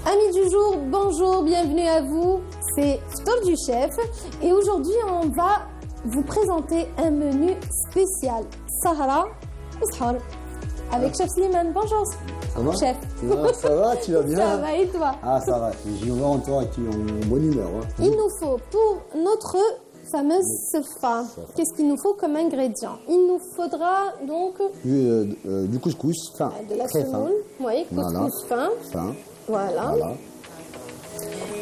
Amis du jour, bonjour, bienvenue à vous. C'est Ftour du chef et aujourd'hui on va vous présenter un menu spécial. Sahara ou Sahar avec Chef Slimane. Bonjour. Ça va Chef. Ça va, tu vas bien? Ça va et toi? Ah, ça va. Je vois en toi qui en bonne humeur. Hein. Il nous faut pour notre fameuse sefa, qu'est-ce qu'il nous faut comme ingrédient? Il nous faudra donc Du couscous fin. de la très fin. semoule, oui, couscous fin. Fin. Voilà. Voilà.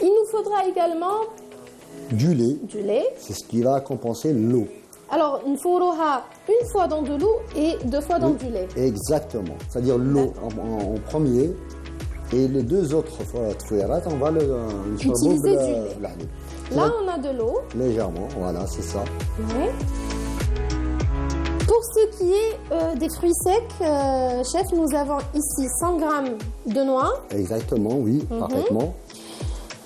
Il nous faudra également Du lait. du lait. C'est ce qui va compenser l'eau. Alors, il faudra une fois dans de l'eau et deux fois dans du lait. Exactement. C'est-à-dire l'eau en premier et les deux autres fouerat, on va Utiliser du lait. Là, on a de l'eau. Légèrement, voilà, c'est ça. Ouais. Pour ce qui est des fruits secs, chef, nous avons ici 100 g de noix. Exactement, oui, parfaitement.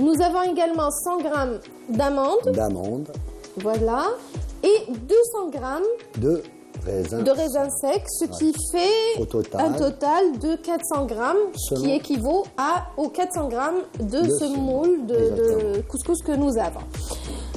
Nous avons également 100 g d'amandes. D'amandes, Voilà. Et 200 g de raisins. de raisins secs, ce qui fait Au total. un total de 400 g, qui équivaut aux 400 g de semoule de couscous que nous avons.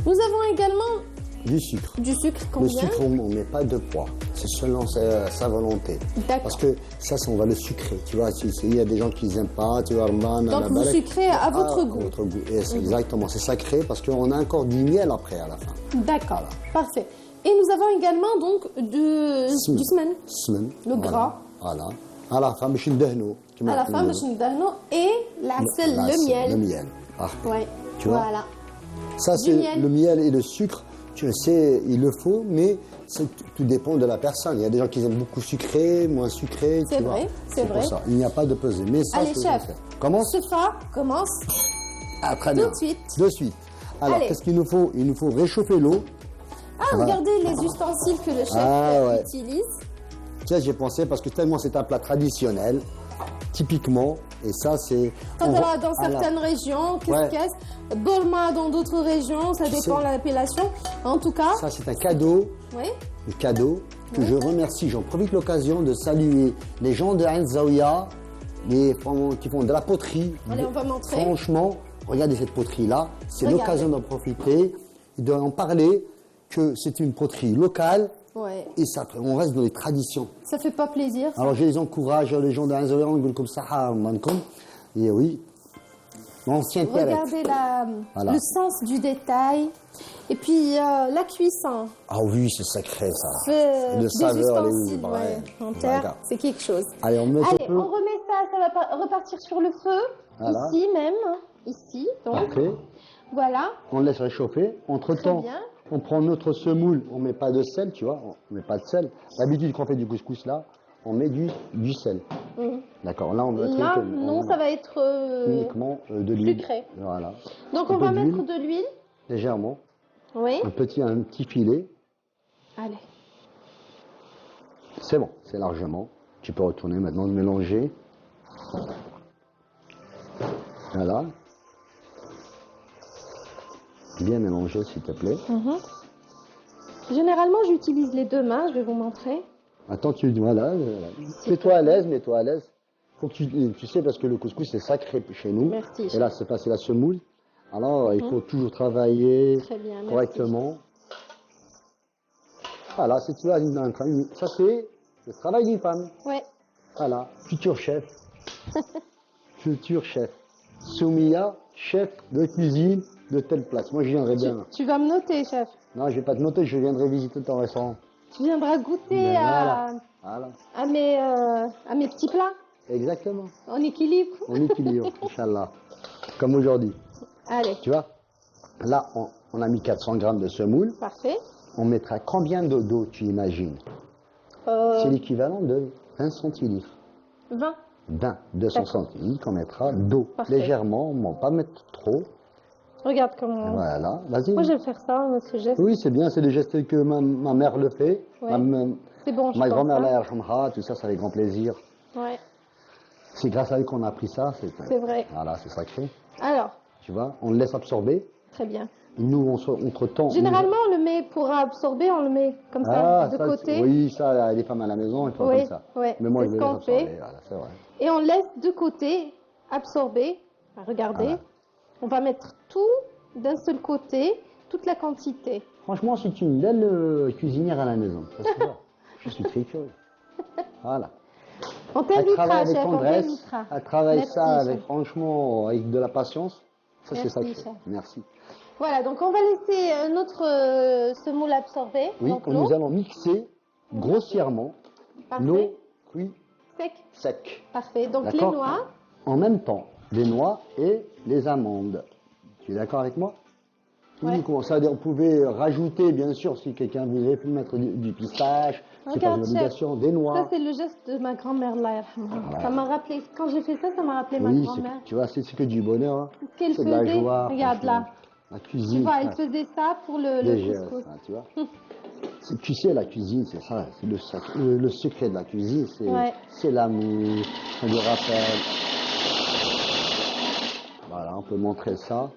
Nous avons également Du sucre. du sucre, Le combien? sucre, on ne met pas de poids. C'est selon sa volonté. D'accord. Parce que ça, on va le sucrer. Tu vois, il y a des gens qui n'aiment pas. Tu vois, Donc vous sucrez à votre goût. À votre goût. Et c'est exactement, c'est sacré parce qu'on a encore du miel après à la fin. D'accord, parfait. Et nous avons également donc du semen, Semaine. le gras. Voilà. À la fin, je suis À la fin, et le miel. Le miel. Parfait. Ouais. Tu vois? Voilà. Ça, Du c'est miel. le miel et le sucre. Tu sais, il le faut, mais tout dépend de la personne. Il y a des gens qui aiment beaucoup sucré, moins sucré. C'est tu vois. vrai, c'est vrai. pour ça. Il n'y a pas de pesée. Mais ça, Allez, c'est chef. ce qu'on fait. Commence. Sefa commence. Ah, très Tout bien. de suite. De suite. Alors, Allez. qu'est-ce qu'il nous faut? Il nous faut réchauffer l'eau. Ah, regardez les ustensiles que le chef ouais. utilise. Ça, j'ai pensé parce que tellement c'est un plat traditionnel, typiquement. Et ça, c'est... Dans certaines régions, qu'est-ce Burma dans d'autres régions, ça dépend de l'appellation. En tout cas, Ça, c'est un cadeau. oui. Un cadeau que je remercie. J'en profite l'occasion de saluer les gens de Ain Zaouia, qui font de la poterie. Allez, on va montrer. Franchement, regardez cette poterie-là. C'est Regardez. l'occasion d'en profiter et d'en parler, que c'est une poterie locale Ouais. et ça, on reste dans les traditions. Ça fait pas plaisir. Ça. Alors, je les encourage, les gens d'Ain Zaouia, on dit comme ça, et oui, l'ancien terre. Regardez Voilà. le sens du détail. Et puis la cuisson. Ah oui, c'est sacré ça. Le de des saveur, ustensiles en terre, Voilà. c'est quelque chose. Allez, on met un Allez, peu. on remet ça va repartir sur le feu. Voilà. Ici même. Ici, donc. Parfait. Voilà. On laisse réchauffer. Entre-temps, Très bien. on prend notre semoule. On met pas de sel, tu vois. On met pas de sel. D'habitude, quand on fait du couscous là, on met du sel. D'accord. Là, on va Là, non, ça va être uniquement de l'huile. sucré. Voilà. Donc Un on peu va d'huile. mettre de l'huile. Légèrement. Oui. Un petit filet. Allez. C'est bon. C'est largement. Tu peux retourner maintenant, mélanger. Voilà. Bien mélanger, s'il te plaît. Généralement, j'utilise les deux mains. Je vais vous montrer. Attends, voilà. Mets-toi à l'aise, mets-toi à l'aise. Faut que tu sais, parce que le couscous, c'est sacré chez nous. Merci. Et là, c'est passé la semoule. Alors, il faut toujours travailler Très bien, merci. correctement. Voilà, c'est tu as ça c'est le travail d'une femme. Ouais. Voilà, futur chef. Futur chef. Soumia, chef de cuisine de telle place. Moi, je viendrai bien. Tu vas me noter, chef. Non, je vais pas te noter, je viendrai visiter ton restaurant. Tu viendras goûter Ben voilà. à mes petits plats Exactement. en équilibre. On équilibre, Inch'Allah. Comme aujourd'hui. Allez, Tu vois, là, on a mis 400 grammes de semoule. parfait. On mettra combien d'eau, tu imagines? C'est l'équivalent de 20 centilitres. 20. 20, 200 D'accord. centilitres, on mettra d'eau. Parfait. Légèrement, on ne va pas mettre trop. Regarde comment. Voilà, vas-y. Moi, je vais faire ça, ce geste. Oui, c'est bien, c'est des gestes que ma mère le fait. Ouais. C'est bon, je Ma pense. grand-mère, hein. la yarhamha, tout ça, ça fait grand plaisir. Ouais, C'est grâce à elle qu'on a appris ça. c'est vrai. Voilà, c'est sacré. Alors, Tu vois, on le laisse absorber. très bien. Nous, entre-temps... Généralement, on le met pour absorber, on le met comme ça, de côté. Oui, ça, les femmes à la maison, ils font Oui, comme ça. oui, Mais moi, c'est je ce le laisse qu'on fait. absorber, voilà, c'est vrai. Et on laisse de côté absorber Regardez, Voilà. on va mettre tout d'un seul côté, toute la quantité. Franchement, c'est une belle cuisinière à la maison. Ça se voit. Je suis très curieux. Voilà. On Elle t'invitera, travaille avec chef, on tendresse. t'invitera. Elle travaille Merci, ça avec, chef. franchement, avec de la patience. Ça, c'est ça que Merci, je fais. chef. Merci. Voilà, donc on va laisser notre semoule absorber. Oui, donc l'eau. nous allons mixer grossièrement Parfait. l'eau cuite Sec. sec. Parfait. Donc les D'accord. noix. En même temps, les noix et les amandes. Tu es d'accord avec moi? Ouais. Uniquement. Ça veut dire, vous pouvez rajouter, bien sûr, si quelqu'un voudrait plus mettre du pistache, c'est pas Regarde, une chef. obligation, des Ça, noix. c'est le geste de ma grand-mère, Allah yarhamha. Ouais. Ça m'a rappelé, quand j'ai fait ça, ça m'a rappelé ma Oui, grand-mère. tu vois, c'est que du bonheur. Hein. Qu'elle C'est de la faisait, joie. regarde franchement. là. La Tu cuisine. vois, ça, elle faisait ça pour le légère, couscous. ça, tu vois. Tu sais, la cuisine, c'est ça. C'est le secret de la cuisine, Ouais. c'est l'amour, c'est le rappel. Voilà, on peut montrer ça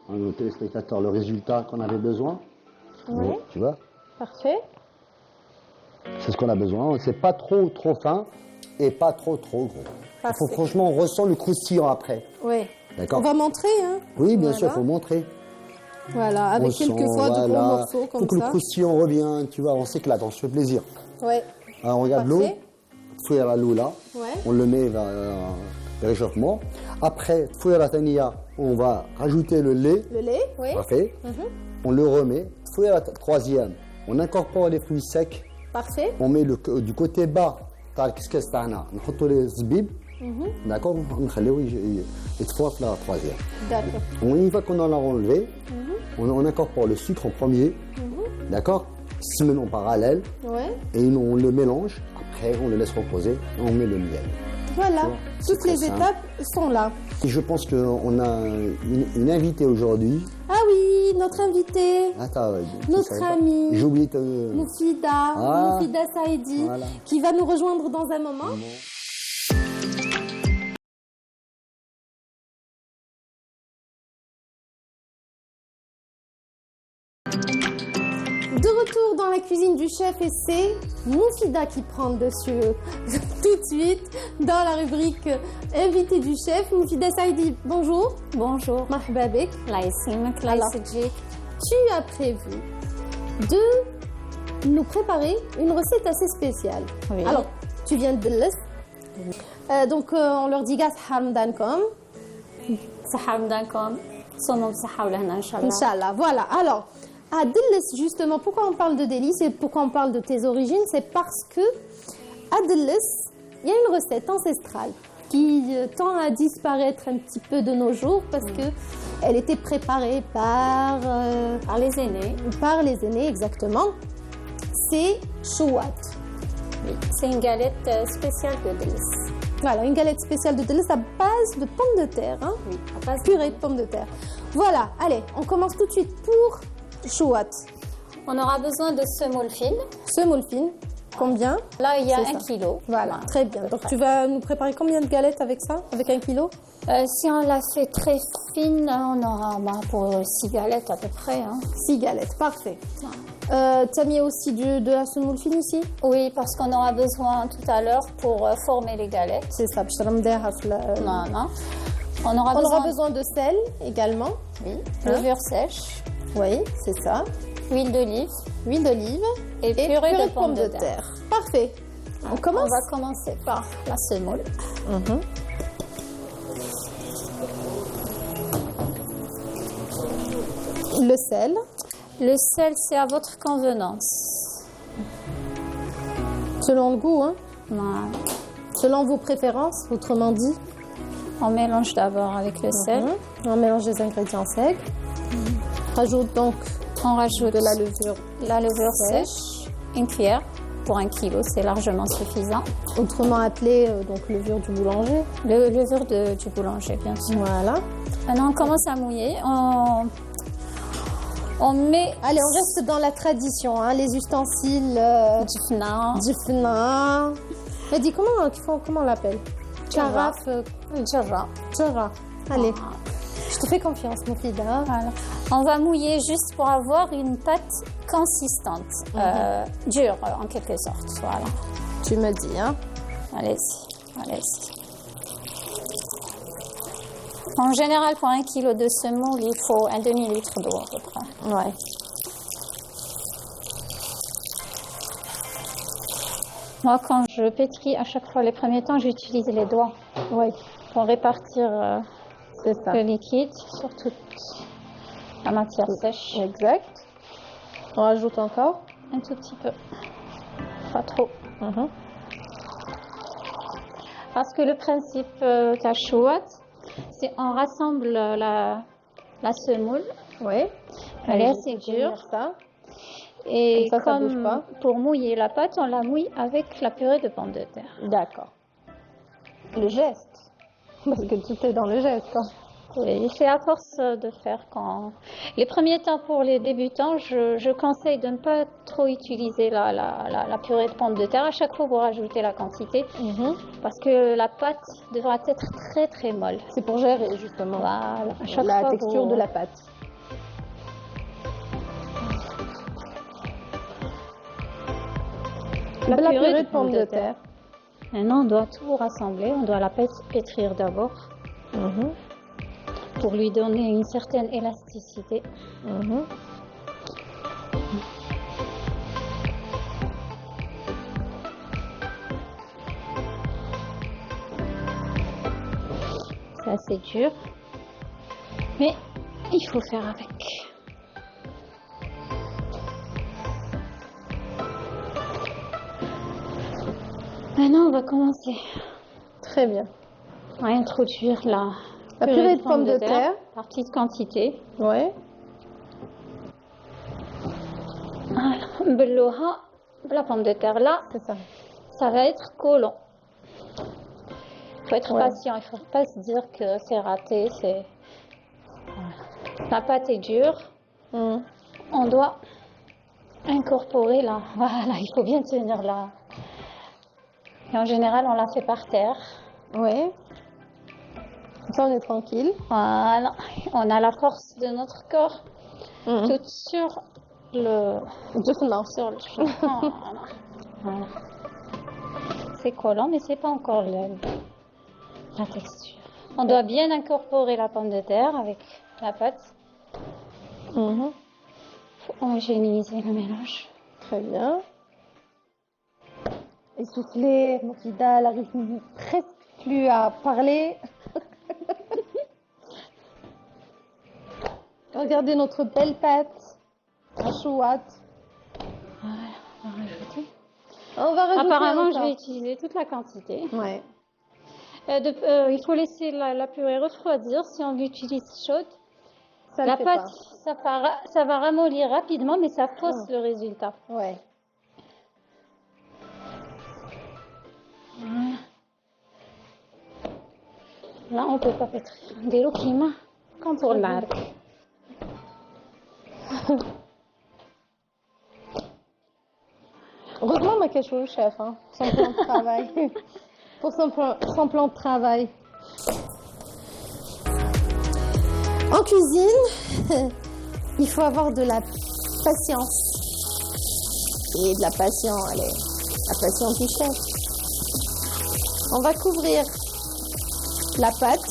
à nos téléspectateurs, le résultat qu'on avait besoin. Ouais. Ouais, tu vois, Parfait. c'est ce qu'on a besoin. C'est pas trop fin et pas trop gros. Parfait. Faut, franchement, on ressent le croustillant après. Oui. D'accord. On va montrer, hein. Oui, bien sûr, Voilà. il faut montrer. Voilà, avec On sent, quelquefois de gros voilà. morceaux Faut comme que le ça. croustillant revienne, tu vois, on s'éclate, on se fait plaisir. Ouais. Alors, on regarde l'eau, Parfait. fouille à la l'eau là, Ouais. on le met vers le réchauffement. Après, fouille à la tania, on va rajouter le lait, Le lait, oui. parfait. On le remet. Fouille à la troisième, on incorpore les fruits secs, Parfait. on met du côté bas, تاع الكسكس تاعنا نحطوا les zbib, d'accord, نخليوه يتفوى في la troisième. D'accord. Une fois qu'on en a enlevé, on incorpore le sucre en premier, d'accord, sinon en parallèle, Ouais. et on le mélange. Après, on le laisse reposer et on met le miel. Voilà. C'est Toutes très les simple. étapes sont là. Et je pense qu'on a une invitée aujourd'hui. Ah oui, notre invité. Attends, tu Notre savais pas. amie. J'ai oublié de... Moufida, Ah. Moufida Saïdi, Voilà. qui va nous rejoindre dans un moment. De retour dans la cuisine du chef et c'est Moufida qui prend le dessus tout de suite dans la rubrique invité du chef. Moufida Saïdi, bonjour. Bonjour. Marhaba bek. الله يسلمك الله Alors. يسجيك. Tu as prévu de nous préparer une recette assez spéciale. Oui. Alors, tu viens de l'Est. Donc, on leur dit Gas Hamdankom. صحة رمضانكم صوموا بصحة ولهنا إن شاء الله. Inch'Allah. Voilà. Alors, à Delis, justement, pourquoi on parle de délices et pourquoi on parle de tes origines? C'est parce que à Delis, il y a une recette ancestrale qui tend à disparaître un petit peu de nos jours parce que elle était préparée par Par les aînés. exactement. C'est chouat. C'est une galette spéciale de Delis. Voilà, une galette spéciale de Delis à base de pommes de terre, hein? Oui, à base Purée de pommes de terre. Voilà, allez, on commence tout de suite pour chouat. On aura besoin de semoule fine. Semoule fine, combien? Là, il y a C'est 1 ça. kilo. Voilà, très bien. Donc tu vas nous préparer combien de galettes avec ça? Avec 1 kilo? Si on la fait très fine, on aura pour 6 galettes à peu près. Hein. 6 galettes, parfait. Tu as mis aussi de la semoule fine ici? Oui, parce qu'on aura besoin tout à l'heure pour former les galettes. C'est ça, Non, non. On On aura aura besoin de sel également. oui, Hein? levure sèche, Oui, c'est ça. huile d'olive Huile d'olive et purée de pommes de terre. Parfait. On commence? On va commencer par la semoule. Le sel. Le sel, c'est à votre convenance. Selon le goût, hein? Voilà. Selon vos préférences, autrement dit. On mélange d'abord avec le sel. On mélange les ingrédients secs. Rajoute donc On rajoute de la levure sèche, une cuillère pour 1 kilo, c'est largement suffisant. autrement appelée donc levure du boulanger. Le levure du boulanger, bien sûr. Voilà. Maintenant, on commence à mouiller. On met Allez, on reste dans la tradition, hein, les ustensiles du fna, difna. Elle dit comment on l'appelle? Jarra. Carafe, jarra. jarra. Allez, je te fais confiance, mon fils. Voilà. On va mouiller juste pour avoir une pâte consistante, dure en quelque sorte. Voilà. Tu me dis, hein. Allez-y, allez-y. En général, pour 1 kilo de semoule, il faut un demi-litre d'eau à peu près. Ouais. Moi, quand je pétris, à chaque fois, les premiers temps, j'utilise les doigts Ouais, pour répartir c'est ça. le liquide sur toute la matière sèche. Exact. On rajoute encore. Un tout petit peu, pas trop. Mhm. Parce que le principe tachouat, c'est on rassemble la semoule. Ouais. Elle est Allez, assez je vais tenir dure. ça. Et Comme ça bouge pas. pour mouiller la pâte, on la mouille avec la purée de pommes de terre. D'accord. Le geste. Parce que tout est dans le geste. Hein. Oui, c'est à force de faire quand... Les premiers temps pour les débutants, je conseille de ne pas trop utiliser la purée de pommes de terre. À chaque fois, vous rajoutez la quantité parce que la pâte devra être très très molle. C'est pour gérer justement Voilà, à chaque la fois, texture de la pâte. La purée de pommes de terre. Maintenant, on doit tout rassembler. On doit la pétrir d'abord pour lui donner une certaine élasticité. C'est assez dur, mais il faut faire avec. Maintenant, on va commencer Très bien. à introduire la purée de pommes de terre par petite quantité. Ouais. Belloha, la pomme de terre là, C'est ça. ça va être collant. Il faut être patient, il ne faut pas se dire que c'est raté. La pâte est dure. On doit incorporer là. Voilà, il faut bien tenir là. Et en général, on la fait par terre. Ouais. Comme ça, on est tranquille. Voilà. On a la force de notre corps toute sur le Sur le Voilà. C'est collant, mais c'est pas encore la texture. On doit bien incorporer la pomme de terre avec la pâte. Faut homogénéiser le mélange. Très bien. Essoufflée, Mofida, elle arrive presque plus à parler. Regardez notre belle pâte à chouat. Voilà, on va rajouter. On va rajouter Apparemment, encore. je vais utiliser toute la quantité. Ouais. Il faut laisser la purée refroidir. Si on l'utilise chaude, Ça la le fait pâte, pas. ça va ramollir rapidement, mais ça fausse le résultat. Ouais. Voilà. Là, on peut pas pétrir. Des lots qui m'a comme pour l'arc. Heureusement, ma cache au chef, hein, son plan de travail. Pour son plan de travail. En cuisine, il faut avoir de la patience. Et de la patience, allez, la patience du chef. On va couvrir la pâte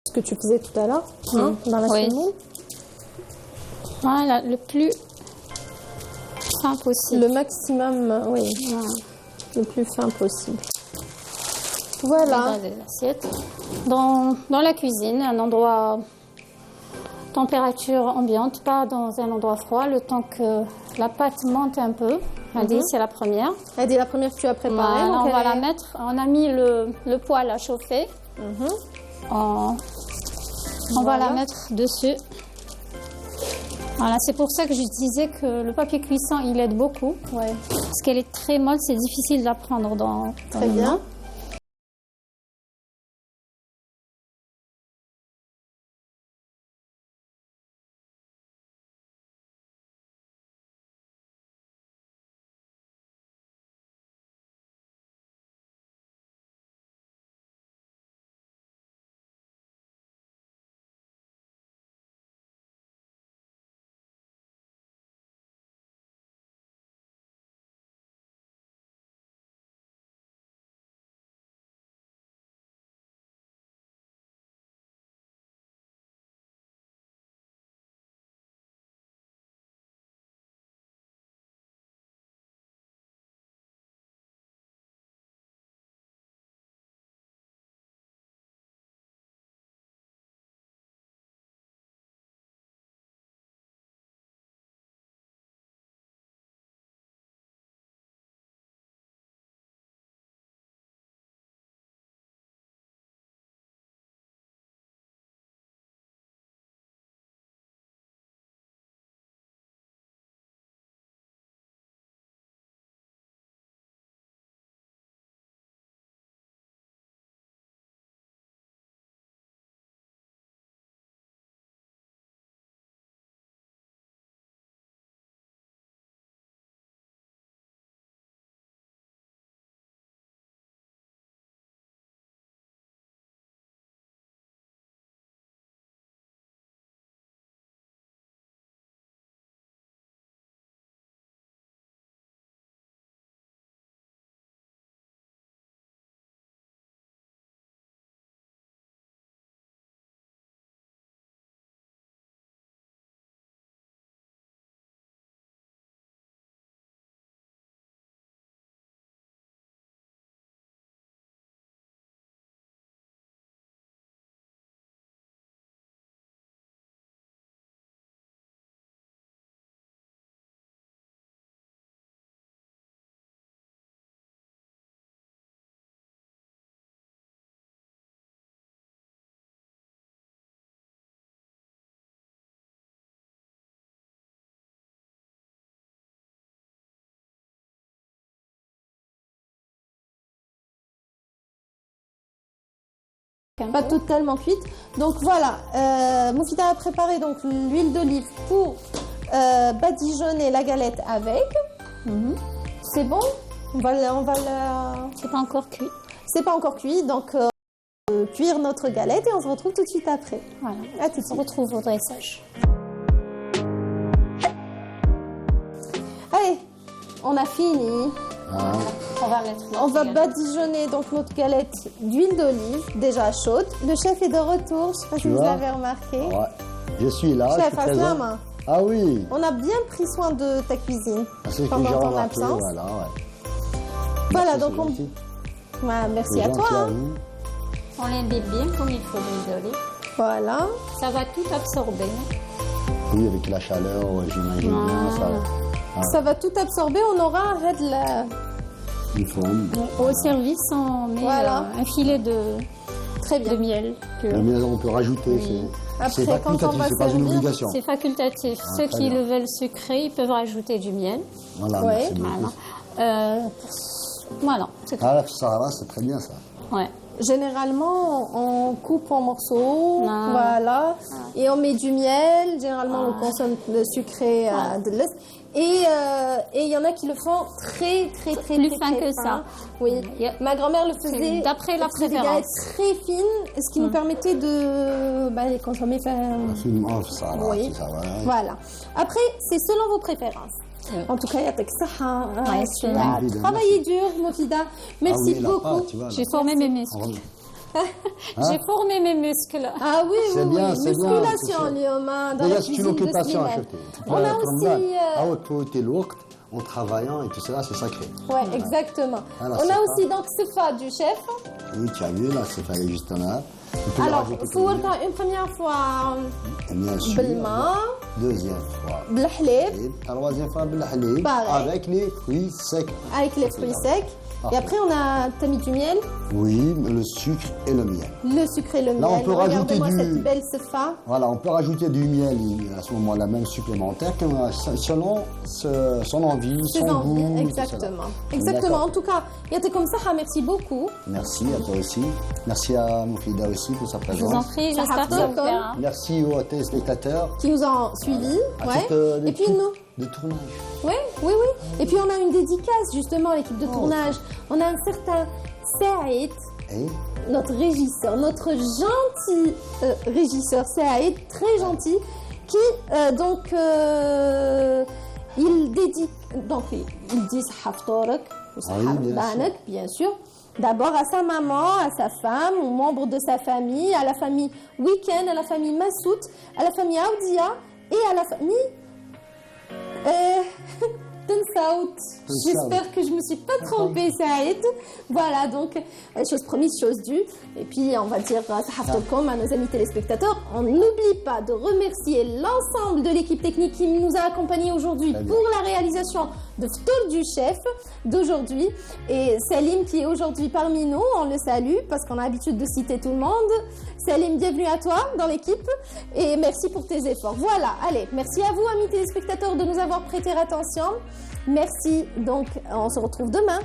Ce que tu faisais tout à l'heure, hein, dans la Oui. semoule. Voilà, le plus fin possible. Le maximum, oui, Voilà. le plus fin possible. Voilà. Dans les assiettes. Dans la cuisine, un endroit température ambiante, pas dans un endroit froid, le temps que la pâte monte un peu. Adi, c'est la première. Elle dit la première que tu as préparée. Voilà, donc on va elle la est- mettre. On a mis le poêle à chauffer. On va Voilà. la mettre dessus. Voilà, c'est pour ça que je disais que le papier cuisson, il aide beaucoup. Ouais, Parce qu'elle est très molle, c'est difficile de la prendre dans très les bien. mains. Pas totalement cuite. Donc voilà, Moufida a préparé donc l'huile d'olive pour badigeonner la galette avec. C'est bon. On va la... C'est pas encore cuit. C'est pas encore cuit, donc cuire notre galette et on se retrouve tout de suite après. Voilà. À tout de On se suite. retrouve au dressage. Allez, on a fini. On va mettre On va notre badigeonner donc notre galette d'huile d'olive déjà chaude. Le chef est de retour. Je sais pas si Tu vous vois l'avez remarqué. Ouais. Je suis là, je Chef, suis présent. Aslam, Ah oui, on a bien pris soin de ta cuisine c'est ce que j'ai pendant ton remarqué, absence. voilà, ouais. Voilà, Merci, donc c'est on... gentil. Ouais, merci C'est à toi. gentil à hein. vous. On l'imbibe bien comme il faut, l'huile d'olive. Voilà. Ça va tout absorber. Oui, avec la chaleur, j'imagine bien, Ça va tout absorber. On aura arrête la... il faut. Au service, on met Voilà. un filet de Très bien. miel pur. La maison, on peut rajouter, Après, c'est quand on facultatif, va c'est pas une servir, obligation. C'est facultatif. Ceux très qui bien. le veulent sucré, ils peuvent rajouter du miel. Voilà, Ouais. merci beaucoup. Voilà. Voilà, c'est tout. Ah, ça va, c'est très bien ça. Ouais. Généralement, on coupe en morceaux, Ah. voilà, et on met du miel. Généralement, on consomme le sucré de l'Est. Et il y en a qui le font très Plus fin que ça. Oui, Yeah. ma grand-mère le faisait d'après la elle faisait des préférence. galettes très fines, ce qui nous permettait de les consommer. Absolument, ça va, Oui. ça va. Voilà. Après, c'est selon vos préférences. En tout cas, yatek saha. Ouais, Tu c'est as vrai. travaillé dur, Moufida. Ah Merci oui, la beaucoup. pâte, tu vois. J'ai formé mes muscles. J'ai formé mes muscles. Ah oui, C'est oui, bien, oui. c'est bien, Musculation, c'est ça. اليوم dans la D'ailleurs, c'est une cuisine de occupation à Slimane. acheter. On a aussi... en travaillant et tout ça, c'est sacré. Ouais, exactement. Voilà, On c'est a ça. aussi donc Sefa du chef. Oui, tu as vu, là, c'est fait juste là. On peut le Alors, rajouter صورتها une première fois Et bien sûr, بالماء deuxième fois. بالحليب Et troisième fois, بالحليب, Pareil. avec les fruits secs. avec les fruits secs. Et Parfait. après, on a t'as mis du miel, Oui, le sucre et le miel. le sucre et le miel. Là, on peut rajouter Regardez-moi du- cette belle Sefa. Voilà, on peut rajouter du miel à ce moment-là, même supplémentaire, selon son envie, Ses son envies, goût. exactement. tout cela. Exactement. En D'accord. tout cas, Yatekom Saha, merci beaucoup. Merci à toi aussi. Merci à Moufida aussi pour sa Je présence. vous en prie, j'espère que ça vous plaira. Merci aux téléspectateurs. Qui nous ont suivis. À Ouais. titre Et puis d'équipe nous. de tournage. Oui, oui, oui. Et puis on a une dédicace justement à l'équipe de tournage. On a un certain Saïd, Et notre régisseur, notre gentil régisseur Saïd, très gentil, qui il dédie, donc il dit Haftorek, oui, bien bien sûr. D'abord à sa maman, à sa femme, aux membres de sa famille, à la famille Weekend, à la famille Massout, à la famille Aoudia et à la famille Tensaout. J'espère que je ne me suis pas trompée, Saïd. Voilà, donc, chose promise, chose due. Et puis, on va dire, Sahaftokom à nos amis téléspectateurs. On n'oublie pas de remercier l'ensemble de l'équipe technique qui nous a accompagnés aujourd'hui pour la réalisation de Ftour du chef d'aujourd'hui. Et Salim qui est aujourd'hui parmi nous, on le salue parce qu'on a l'habitude de citer tout le monde. Salim, bienvenue à toi dans l'équipe et merci pour tes efforts. Voilà, allez, merci à vous, amis téléspectateurs, de nous avoir prêté attention. Merci, donc on se retrouve demain.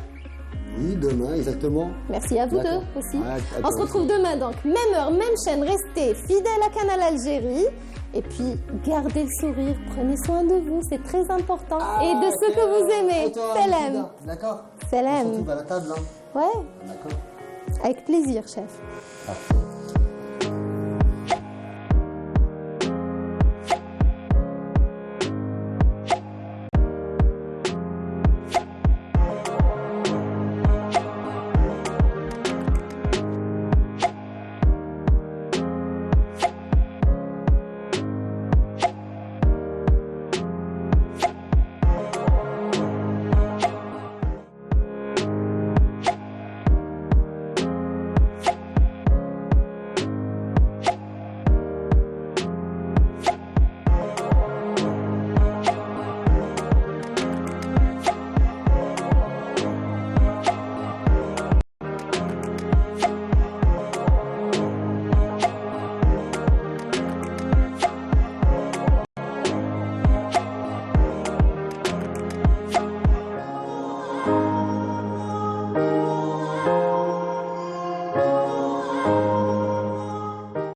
oui, demain, exactement. Merci à vous deux D'accord. aussi. Ouais, à On toi se retrouve aussi. demain, donc même heure, même chaîne. Restez fidèles à Canal Algérie. Et puis, gardez le sourire, prenez soin de vous, c'est très important. Et de ceux que vous aimez. Et toi, Salam. Moufida, d'accord. On se Salam. retrouve à la table, hein. Ouais, D'accord. avec plaisir, chef. Parfait.